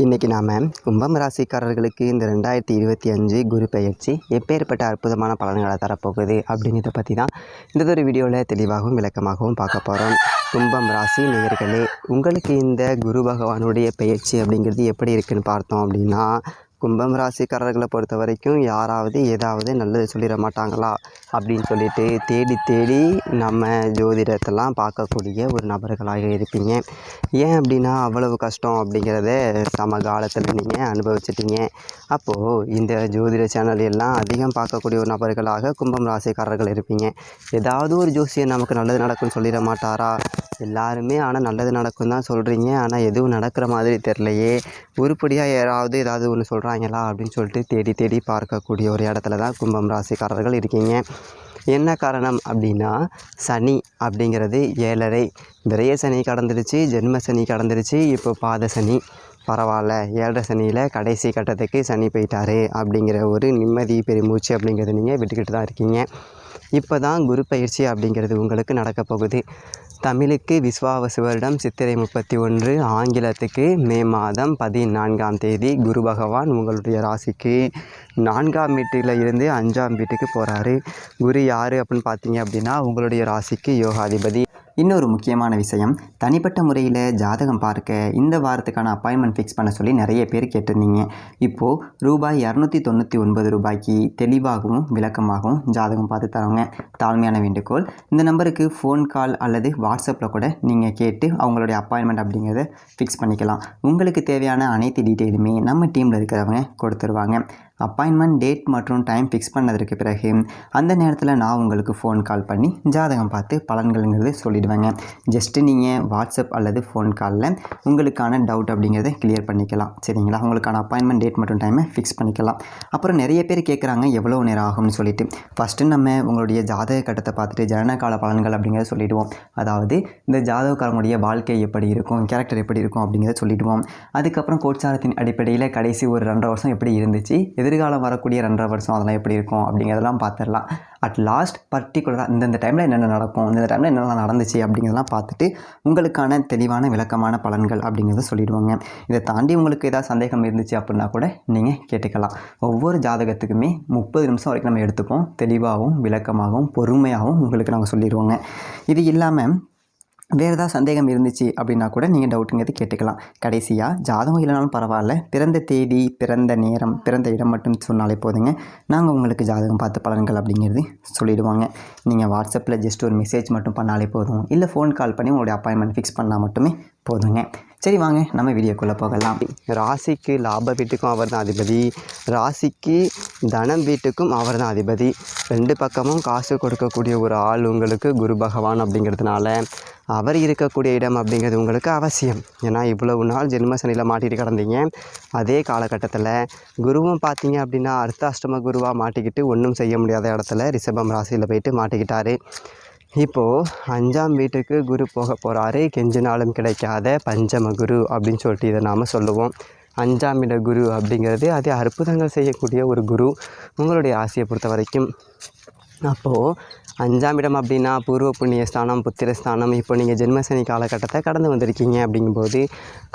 இன்றைக்கி நாம் கும்பம் ராசிக்காரர்களுக்கு இந்த 2025 குரு பெயர்ச்சி எப்பேற்பட்ட அற்புதமான பலன்களை தரப்போகுது அப்படிங்கிறத பற்றி தான் இந்த ஒரு வீடியோவில் தெளிவாகவும் விளக்கமாகவும் பார்க்க போகிறோம். கும்பம் ராசி நேயர்களே, உங்களுக்கு இந்த குரு பகவானுடைய பெயர்ச்சி அப்படிங்கிறது எப்படி இருக்குன்னு பார்த்தோம் அப்படின்னா, கும்பம் ராசிக்காரர்களை பொறுத்த வரைக்கும் யாராவது ஏதாவது நல்லது சொல்லிட மாட்டாங்களா அப்படின்னு சொல்லிட்டு தேடி தேடி நம்ம ஜோதிடத்தெல்லாம் பார்க்கக்கூடிய ஒரு நபர்களாக இருப்பீங்க. ஏன் அப்படின்னா அவ்வளவு கஷ்டம் அப்படிங்கிறத சமகாலத்தில் நீங்கள் அனுபவிச்சிட்டிங்க. அப்போது இந்த ஜோதிட சேனல் எல்லாம் அதிகம் பார்க்கக்கூடிய ஒரு நபர்களாக கும்பம் ராசிக்காரர்கள் இருப்பீங்க. ஏதாவது ஒரு ஜோசியம் நமக்கு நல்லது நடக்கும்னு சொல்லிட மாட்டாரா? எல்லாருமே ஆனால் நல்லது நடக்கும் தான் சொல்கிறீங்க, ஆனால் எதுவும் நடக்கிற மாதிரி தெரிலையே, உருப்படியாக யாராவது ஏதாவது ஒன்று சொல்கிறாங்களா அப்படின்னு சொல்லிட்டு தேடி தேடி பார்க்கக்கூடிய ஒரு இடத்துல தான் கும்பம் ராசிக்காரர்கள் இருக்கீங்க. என்ன காரணம் அப்படின்னா, சனி அப்படிங்கிறது 7.5 விரைய சனி கடந்துருச்சு, ஜென்ம சனி கடந்துருச்சு, இப்போ பாத சனி. பரவாயில்ல, 7.5 சனியில் கடைசி கட்டத்துக்கு சனி போயிட்டாரு அப்படிங்கிற ஒரு நிம்மதி பெருமூச்சு அப்படிங்கிறது நீங்கள் விட்டுக்கிட்டு தான் இருக்கீங்க. இப்போ தான் குரு பயிற்சி அப்படிங்கிறது உங்களுக்கு நடக்க போகுது. தமிழுக்கு விஸ்வாவசு வருடம் சித்திரை 31, ஆங்கிலத்துக்கு மே மாதம் 14ஆம் தேதி குரு பகவான் உங்களுடைய ராசிக்கு 4ஆம் வீட்டில் இருந்து 5ஆம் வீட்டுக்கு போகிறாரு. குரு யார் அப்படின்னு பார்த்தீங்க அப்படின்னா, உங்களுடைய ராசிக்கு யோகாதிபதி. இன்னொரு முக்கியமான விஷயம், தனிப்பட்ட முறையில் ஜாதகம் பார்க்க இந்த வாரத்துக்கான அப்பாயின்மெண்ட் ஃபிக்ஸ் பண்ண சொல்லி நிறைய பேர் கேட்டிருந்தீங்க. இப்போது ரூபாய் 299 ரூபாய்க்கு தெளிவாகவும் விளக்கமாகவும் ஜாதகம் பார்த்து தரவங்க. தாழ்மையான வேண்டுகோள், இந்த நம்பருக்கு ஃபோன் கால் அல்லது வாட்ஸ்அப்பில் கூட நீங்கள் கேட்டு அவங்களுடைய அப்பாயின்மெண்ட் அப்படிங்கிறத ஃபிக்ஸ் பண்ணிக்கலாம். உங்களுக்கு தேவையான அனைத்து டீட்டெயிலுமே நம்ம டீமில் இருக்கிறவங்க கொடுத்துருவாங்க. அப்பாயின்மெண்ட் டேட் மற்றும் டைம் ஃபிக்ஸ் பண்ணதற்கு பிறகு அந்த நேரத்தில் நான் உங்களுக்கு ஃபோன் கால் பண்ணி ஜாதகம் பார்த்து பலன்கள்ங்கிறது சொல்லிடுவேங்க. ஜஸ்ட்டு நீங்கள் வாட்ஸ்அப் அல்லது ஃபோன் காலில் உங்களுக்கான டவுட் அப்படிங்கிறத கிளியர் பண்ணிக்கலாம். சரிங்களா? உங்களுக்கான அப்பாயின்மெண்ட் டேட் மற்றும் டைமை ஃபிக்ஸ் பண்ணிக்கலாம். அப்புறம் நிறைய பேர் கேட்குறாங்க எவ்வளோ நேரம் ஆகும்னு சொல்லிட்டு. ஃபஸ்ட்டு நம்ம உங்களுடைய ஜாதக கட்டத்தை பார்த்துட்டு ஜனனகால பலன்கள் அப்படிங்கிறத சொல்லிவிடுவோம். அதாவது இந்த ஜாதகக்காரங்களுடைய வாழ்க்கை எப்படி இருக்கும், கேரக்டர் எப்படி இருக்கும் அப்படிங்கிறத சொல்லிவிடுவோம். அதுக்கப்புறம் கோட்சாரத்தின் அடிப்படையில் கடைசி ஒரு 2.5 வருஷம் எப்படி இருந்துச்சு, எதிர்காலம் வரக்கூடிய 2.5 வருஷம் அதெல்லாம் எப்படி இருக்கும் அப்படிங்கிறதெல்லாம் பார்த்துடலாம். அட் லாஸ்ட் பர்டிகுலராக இந்தந்த டைமில் என்னென்ன நடக்கும், இந்த டைமில் என்னென்ன நடந்துச்சு அப்படிங்கிறதெல்லாம் பார்த்துட்டு உங்களுக்கான தெளிவான விளக்கமான பலன்கள் அப்படிங்கிறத சொல்லிடுவாங்க. இதை தாண்டி உங்களுக்கு ஏதாவது சந்தேகம் இருந்துச்சு அப்படின்னா கூட நீங்கள் கேட்டுக்கலாம். ஒவ்வொரு ஜாதகத்துக்குமே 30 நிமிஷம் வரைக்கும் நம்ம எடுத்துப்போம். தெளிவாகவும் விளக்கமாகவும் பொறுமையாகவும் உங்களுக்கு நாங்கள் சொல்லிடுவோங்க. இது இல்லாமல் வேறு ஏதாவது சந்தேகம் இருந்துச்சு அப்படின்னா கூட நீங்கள் டவுட்டுங்கிறது கேட்டுக்கலாம். கடைசியாக ஜாதகம் இல்லைனாலும் பரவாயில்ல, பிறந்த தேதி, பிறந்த நேரம், பிறந்த இடம் மட்டும் சொன்னாலே போதுங்க. நாங்கள் உங்களுக்கு ஜாதகம் பார்த்து பலன்கள் அப்படிங்கிறது சொல்லிவிடுவாங்க. நீங்கள் வாட்ஸ்அப்பில் ஜஸ்ட் ஒரு மெசேஜ் மட்டும் பண்ணாலே போதும், இல்லை ஃபோன் கால் பண்ணி உங்களுடைய அப்பாயின்மெண்ட் ஃபிக்ஸ் பண்ணால் மட்டுமே போதுங்க. சரி, வாங்க நம்ம வீடியோக்குள்ளே போகலாம். ராசிக்கு லாப வீட்டுக்கும் அவர் தான் அதிபதி, ராசிக்கு தனம் வீட்டுக்கும் அவர் தான் அதிபதி. 2 பக்கமும் காசு கொடுக்கக்கூடிய ஒரு ஆள் உங்களுக்கு குரு பகவான் அப்படிங்கிறதுனால அவர் இருக்கக்கூடிய இடம் அப்படிங்கிறது உங்களுக்கு அவசியம். ஏன்னா இவ்வளவு நாள் ஜென்ம சனியில் மாட்டிட்டு கிடந்தீங்க. அதே காலகட்டத்தில் குருவும் பார்த்தீங்க அப்படின்னா அர்த்தாஷ்டம குருவாக மாட்டிக்கிட்டு ஒன்றும் செய்ய முடியாத இடத்துல ரிஷபம் ராசியில் போயிட்டு மாட்டிக்கிட்டாரு. இப்போது 5ஆம் வீட்டுக்கு குரு போக போகிறாரு. கெஞ்சினாலும் கிடைக்காத பஞ்சம குரு அப்படின்னு சொல்லிட்டு இதை நாம் சொல்லுவோம். 5ஆம் இட குரு அப்படிங்கிறது அதே அற்புதங்கள் செய்யக்கூடிய ஒரு குரு உங்களுடைய ராசியை பொறுத்த வரைக்கும். அப்போது 5ஆம் இடம் அப்படின்னா பூர்வ புண்ணிய ஸ்தானம், புத்திரஸ்தானம். இப்போ நீங்கள் ஜென்மசனி காலகட்டத்தை கடந்து வந்திருக்கீங்க. அப்படிங்கும்போது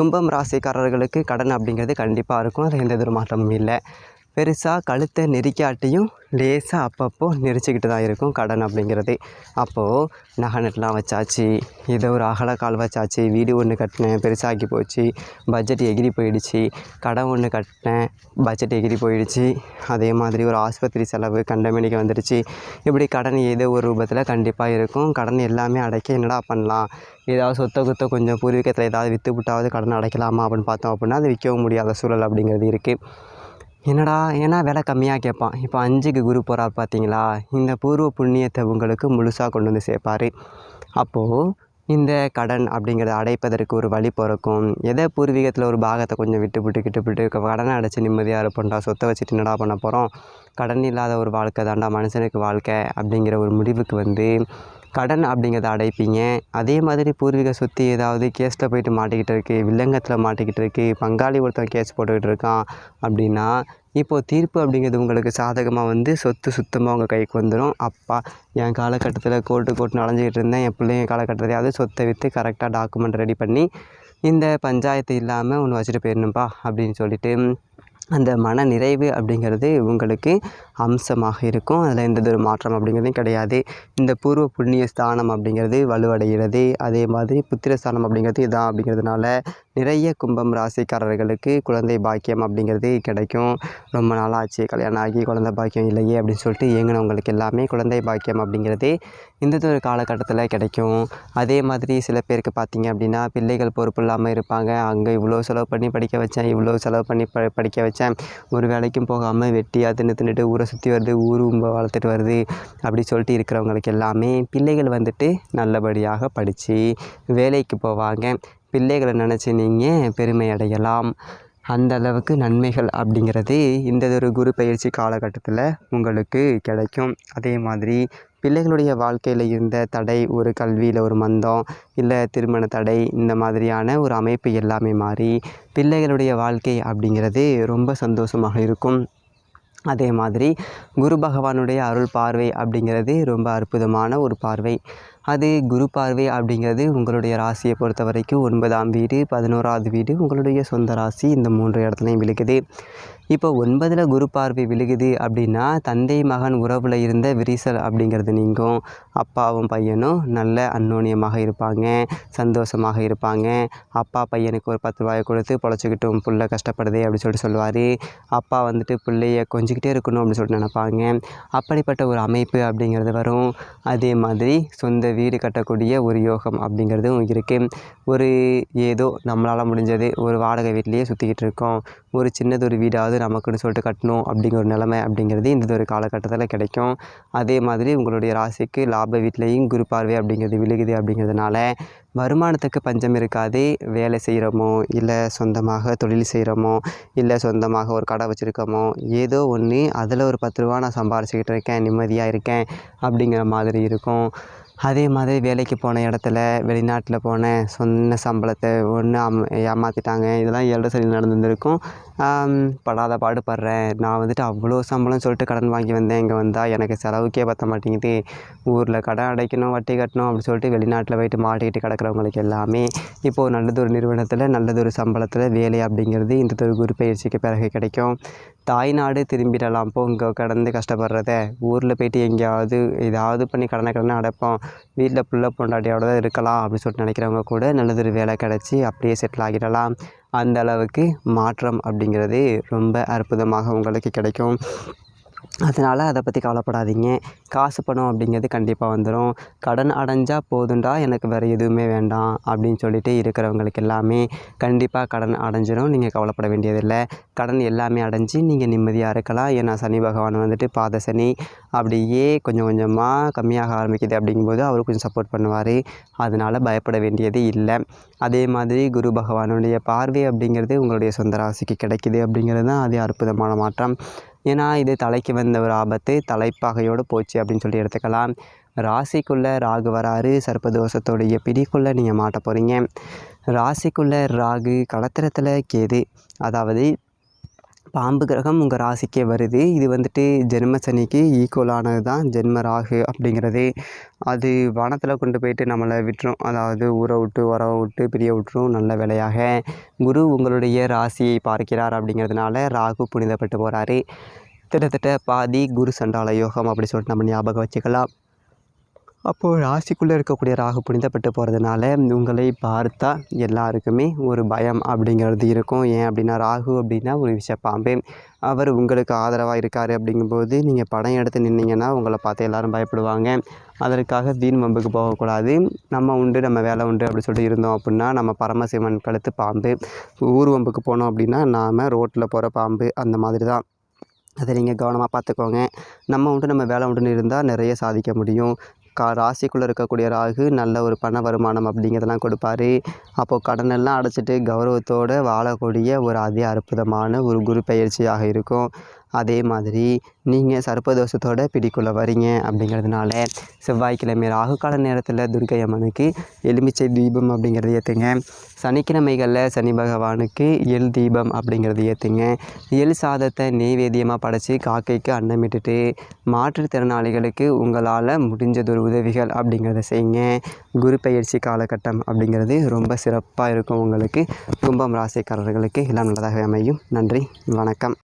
கும்பம் ராசிக்காரர்களுக்கு கடன் அப்படிங்கிறது கண்டிப்பாக இருக்கும். அது எந்த ஒரு மாற்றமும் இல்லை. பெருசாக கழுத்தை நெரிக்காட்டியும் லேசாக அப்பப்போ நெரிச்சிக்கிட்டு தான் இருக்கும் கடன் அப்படிங்கிறது. அப்போது நகை நெட்லாம் வச்சாச்சு, ஏதோ ஒரு அகலக்கால் வச்சாச்சு, வீடு ஒன்று கட்டினேன் பெருசாகி போச்சு, பட்ஜெட் எகிரி போயிடுச்சு, கடன் ஒன்று கட்டினேன் பட்ஜெட் எகிரி போயிடுச்சு, அதே மாதிரி ஒரு ஆஸ்பத்திரி செலவு கண்டமேனிக்கு வந்துடுச்சு. இப்படி கடன் ஏதோ ஒரு ரூபத்தில் கண்டிப்பாக இருக்கும். கடன் எல்லாமே அடைக்க என்னடா பண்ணலாம், ஏதாவது சொத்தை குத்த கொஞ்சம் பூர்வீகத்தில் ஏதாவது விற்று விட்டாவது கடன் அடைக்கலாமா அப்படின்னு பார்த்தோம் அப்படின்னா அது விற்கவும் முடியாத சூழல் அப்படிங்கிறது இருக்குது. என்னடா, ஏன்னா விலை கம்மியாக கேட்பான். இப்போ 5க்கு குரு போகிறார் பார்த்தீங்களா, இந்த பூர்வ புண்ணியத்தை உங்களுக்கு முழுசாக கொண்டு வந்து சேர்ப்பார். அப்போது இந்த கடன் அப்படிங்கிறத அடைப்பதற்கு ஒரு வழி பிறக்கும். எதை பூர்வீகத்தில் ஒரு பாகத்தை கொஞ்சம் விட்டு கடனை அடைச்சி நிம்மதியாக இருப்போம்டா, சொத்தை வச்சுட்டு என்னடா பண்ண போகிறோம், கடன் இல்லாத ஒரு வாழ்க்கை தாண்டா மனுஷனுக்கு வாழ்க்கை அப்படிங்கிற ஒரு முடிவுக்கு வந்து கடன் அப்படிங்கிறத அடைப்பீங்க. அதே மாதிரி பூர்வீக சொத்து ஏதாவது கேஸில் போயிட்டு மாட்டிக்கிட்டு இருக்குது, வில்லங்கத்தில் மாட்டிக்கிட்டு இருக்குது, பங்காளி ஒருத்தன் கேஸ் போட்டுக்கிட்டு இருக்கான் அப்படின்னா இப்போது தீர்ப்பு அப்படிங்கிறது உங்களுக்கு சாதகமாக வந்து சொத்து சுத்தமாக உங்கள் கைக்கு வந்துடும். அப்பா, என் காலகட்டத்தில் கோர்ட்டு அலைஞ்சிக்கிட்டு இருந்தேன், என் பிள்ளைங்க காலகட்டத்தையாவது சொத்தை விற்று கரெக்டாக டாக்குமெண்ட் ரெடி பண்ணி இந்த பஞ்சாயத்து இல்லாமல் ஒன்று வச்சுட்டு போயிடணும்ப்பா அப்படின்னு சொல்லிட்டு அந்த மன நிறைவு அப்படிங்கிறது உங்களுக்கு அம்சமாக இருக்கும். அதில் எந்த ஒரு மாற்றம் அப்படிங்கிறதும் கிடையாது. இந்த பூர்வ புண்ணிய ஸ்தானம் அப்படிங்கிறது வலுவடைகிறது. அதே மாதிரி புத்திர ஸ்தானம் அப்படிங்கிறது இதான் அப்படிங்கிறதுனால நிறைய கும்பம் ராசிக்காரர்களுக்கு குழந்தை பாக்கியம் அப்படிங்கிறது கிடைக்கும். ரொம்ப நாளாச்சு கல்யாணம் ஆகி குழந்தை பாக்கியம் இல்லையே அப்படின்னு சொல்லிட்டு ஏங்கினவங்களுக்கு எல்லாமே குழந்தை பாக்கியம் அப்படிங்கிறது இந்த ஒரு காலகட்டத்தில் கிடைக்கும். அதே மாதிரி சில பேருக்கு பார்த்திங்க அப்படின்னா பிள்ளைகள் பொறுப்பு இல்லாமல் இருப்பாங்க. அங்கே இவ்வளோ செலவு பண்ணி படிக்க வச்சேன், இவ்வளோ செலவு பண்ணி படிக்க வச்சேன், ஒரு வேலைக்கும் போகாமல் வெட்டியாக தின்னுட்டு ஊரை சுற்றி வருது, ஊர் வளர்த்துட்டு வருது அப்படி சொல்லிட்டு இருக்கிறவங்களுக்கு எல்லாமே பிள்ளைகள் வந்துட்டு நல்லபடியாக படித்து வேலைக்கு போவாங்க. பிள்ளைகளை நினச்சி நீங்கள் பெருமை அடையலாம். அந்த அளவுக்கு நன்மைகள் அப்படிங்கிறது இந்த ஒரு குரு பயிற்சி காலகட்டத்தில் உங்களுக்கு கிடைக்கும். அதே மாதிரி பிள்ளைகளுடைய வாழ்க்கையில் இருந்த தடை, ஒரு கல்வியில் ஒரு மந்தம், இல்லை திருமண தடை, இந்த மாதிரியான ஒரு அமைப்பு எல்லாமே மாறி பிள்ளைகளுடைய வாழ்க்கை அப்படிங்கிறது ரொம்ப சந்தோஷமாக இருக்கும். அதே மாதிரி குரு பகவானுடைய அருள் பார்வை அப்படிங்கிறது ரொம்ப அற்புதமான ஒரு பார்வை. அது குரு பார்வை அப்படிங்கிறது உங்களுடைய ராசியை பொறுத்த வரைக்கும் 9ஆம் வீடு, 11வது வீடு, உங்களுடைய சொந்த ராசி, இந்த 3 இடத்துலையும் விழுகுது. இப்போ 9ல் குரு பார்வை விழுகுது அப்படின்னா தந்தை மகன் உறவில் இருந்த விரிசல் அப்படிங்கிறது நீங்கும். அப்பாவும் பையனும் நல்ல அந்யோன்யமாக இருப்பாங்க, சந்தோஷமாக இருப்பாங்க. அப்பா பையனுக்கு ஒரு 10 ரூபாயை கொடுத்து பொழைச்சிக்கிட்டும், புள்ள கஷ்டப்படுதே அப்படின்னு சொல்லிட்டு சொல்லுவார். அப்பா வந்துட்டு பிள்ளைய கொஞ்சிக்கிட்டே இருக்கணும் அப்படின்னு சொல்லிட்டு நினைப்பாங்க. அப்படிப்பட்ட ஒரு அமைப்பு அப்படிங்கிறது வரும். அதே மாதிரி சொந்த வீடு கட்டக்கூடிய ஒரு யோகம் அப்படிங்கிறதும் இருக்குது. ஒரு ஏதோ நம்மளால் முடிஞ்சது ஒரு வாடகை வீட்லேயே சுற்றிக்கிட்டு இருக்கோம், ஒரு சின்னதொரு வீடாவது நமக்குன்னு சொல்லிட்டு கட்டணும் அப்படிங்கிற ஒரு நிலைமை அப்படிங்கிறது இந்த ஒரு காலகட்டத்தில் கிடைக்கும். அதே மாதிரி உங்களுடைய ராசிக்கு லாப வீட்லேயும் குரு பார்வை அப்படிங்கிறது விழுகுது. அப்படிங்கிறதுனால வருமானத்துக்கு பஞ்சம் இருக்காது. வேலை செய்கிறோமோ, இல்லை சொந்தமாக தொழில் செய்கிறோமோ, இல்லை சொந்தமாக ஒரு கடை வச்சுருக்கோமோ, ஏதோ ஒன்று அதில் ஒரு 10 ரூபா நான் சம்பாரிச்சிக்கிட்டு இருக்கேன், நிம்மதியாக இருக்கேன் அப்படிங்கிற மாதிரி இருக்கும். அதே மாதிரி வேலைக்கு போன இடத்துல வெளிநாட்டில் போனேன், சொன்ன சம்பளத்தை ஒன்று ஏமாற்றிட்டாங்க, இதெல்லாம் 7 சனி நடந்துருக்கும். படாத பாடுபடுறேன், நான் வந்துட்டு அவ்வளோ சம்பளம் சொல்லிட்டு கடன் வாங்கி வந்தேன், இங்கே வந்தால் எனக்கு செலவுக்கே பற்ற மாட்டேங்குது, ஊரில் கடன் அடைக்கணும், வட்டி கட்டணும் அப்படி சொல்லிட்டு வெளிநாட்டில் போயிட்டு மாட்டிக்கிட்டு கிடக்கிறவங்களுக்கு எல்லாமே இப்போது நல்லதொரு நிறுவனத்தில் நல்லதொரு சம்பளத்தில் வேலை அப்படிங்கிறது இந்த ஒரு குரு பயிற்சிக்கு பிறகு கிடைக்கும். தாய்நாடு திரும்பிடலாம், போ இங்கே கடந்து கஷ்டப்படுறத ஊரில் போய்ட்டு எங்கேயாவது ஏதாவது பண்ணி கடனை அடைப்போம், வீட்டில் புள்ள பொண்டாட்டியோட தான் இருக்கலாம் அப்படின்னு சொல்லிட்டு நினைக்கிறவங்க கூட நல்லதொரு வேலை கிடச்சி அப்படியே செட்டில் ஆகிடலாம். அந்த அளவுக்கு மாற்றம் அப்படிங்கிறது ரொம்ப அற்புதமாக உங்களுக்கு கிடைக்கும். அதனால் அதை பற்றி கவலைப்படாதீங்க. காசு பணம் அப்படிங்கிறது கண்டிப்பாக வந்துடும். கடன் அடைஞ்சால் போதுண்டா, எனக்கு வேறு எதுவுமே வேண்டாம் அப்படின்னு சொல்லிட்டு இருக்கிறவங்களுக்கு எல்லாமே கண்டிப்பாக கடன் அடைஞ்சிடும். நீங்கள் கவலைப்பட வேண்டியதில்லை. கடன் எல்லாமே அடைஞ்சி நீங்கள் நிம்மதியாக இருக்கலாம். ஏன்னா சனி பகவான் வந்துட்டு பாத சனி அப்படியே கொஞ்சம் கொஞ்சமாக கம்மியாக ஆரம்பிக்குது. அப்படிங்கும்போது அவர் கொஞ்சம் சப்போர்ட் பண்ணுவார். அதனால் பயப்பட வேண்டியது இல்லை. அதே மாதிரி குரு பகவானுடைய பார்வை அப்படிங்கிறது உங்களுடைய சொந்த ராசிக்கு கிடைக்கிது அப்படிங்கிறது தான் அதே அற்புதமான மாற்றம். ஏன்னா இது தலைக்கு வந்த ஒரு ஆபத்து தலைப்பாகையோடு போச்சு அப்படின்னு சொல்லி எடுத்துக்கலாம். ராசிக்குள்ளே ராகு வராரு, சர்ப்பதோஷத்தோடைய பிடிக்குள்ளே நீங்கள் மாட்ட போகிறீங்க. ராசிக்குள்ளே ராகு, களத்திரத்தில் கேது, அதாவது பாம்பு கிரகம் உங்கள் ராசிக்கே வருது. இது வந்துட்டு ஜென்ம சனிக்கு ஈக்குவலானது தான் ஜென்ம ராகு அப்படிங்கிறது. அது வானத்தில் கொண்டு போயிட்டு நம்மளை விட்டுரும், அதாவது ஊரை விட்டு உறவை விட்டு பிரிய விட்டுரும். நல்ல வேலையாக குரு உங்களுடைய ராசியை பார்க்கிறார் அப்படிங்கிறதுனால ராகு புனிதப்பட்டு போகிறாரு. கிட்டத்தட்ட பாதி குரு சண்டால யோகம் அப்படி சொல்லிட்டு நம்ம ஞாபகம் வச்சுக்கலாம். அப்போது ராசிக்குள்ளே இருக்கக்கூடிய ராகு புனிதப்பட்டு போகிறதுனால உங்களை பார்த்தா எல்லாருக்குமே ஒரு பயம் அப்படிங்கிறது இருக்கும். ஏன் அப்படின்னா ராகு அப்படின்னா ஒரு விஷப்பாம்பு, அவர் உங்களுக்கு ஆதரவாக இருக்கார். அப்படிங்கும்போது நீங்கள் படம் எடுத்து நின்னீங்கன்னா உங்களை பார்த்து எல்லோரும் பயப்படுவாங்க. அதற்காக வீண் வம்புக்கு போகக்கூடாது. நம்ம உண்டு நம்ம வேலை உண்டு அப்படி சொல்லிட்டு இருந்தோம் அப்படின்னா நம்ம பரமசிவன் கழுத்து பாம்பு. ஊர் வம்புக்கு போனோம் அப்படின்னா நாம் ரோட்டில் போகிற பாம்பு, அந்த மாதிரி தான். அதை நீங்கள் கவனமாக பார்த்துக்கோங்க. நம்ம உண்டு நம்ம வேலை உண்டுன்னு இருந்தால் நிறைய சாதிக்க முடியும். ராசிக்குள்ளே இருக்கக்கூடிய ராகு நல்ல ஒரு பண வருமானம் அப்படிங்கிறதெல்லாம் கொடுப்பாரு. அப்போது கடனெல்லாம் அடைச்சிட்டு கௌரவத்தோடு வாழக்கூடிய ஒரு அற்புதமான ஒரு குரு பயிற்சியாக இருக்கும். அதே மாதிரி நீங்கள் சர்ப்பதோஷத்தோட பிடிக்குள்ள வரீங்க அப்படிங்கிறதுனால செவ்வாய்க்கிழமை ராகுகால நேரத்தில் துர்க்கை அம்மனுக்கு எலுமிச்சை தீபம் அப்படிங்கிறது ஏற்றுங்க. சனிக்கிழமைகளில் சனி பகவானுக்கு எள் தீபம் அப்படிங்கிறது ஏற்றுங்க. எள் சாதத்தை நெய்வேத்தியமாக படைச்சி காக்கைக்கு அன்னமிட்டுட்டு மாற்றுத்திறனாளிகளுக்கு உங்களால் முடிஞ்சதொரு உதவிகள் அப்படிங்கிறத செய்யுங்க. குரு பெயர்ச்சி காலகட்டம் அப்படிங்கிறது ரொம்ப சிறப்பாக இருக்கும். உங்களுக்கு கும்பம் ராசிக்காரர்களுக்கு எல்லாம் நல்லதாகவே அமையும். நன்றி, வணக்கம்.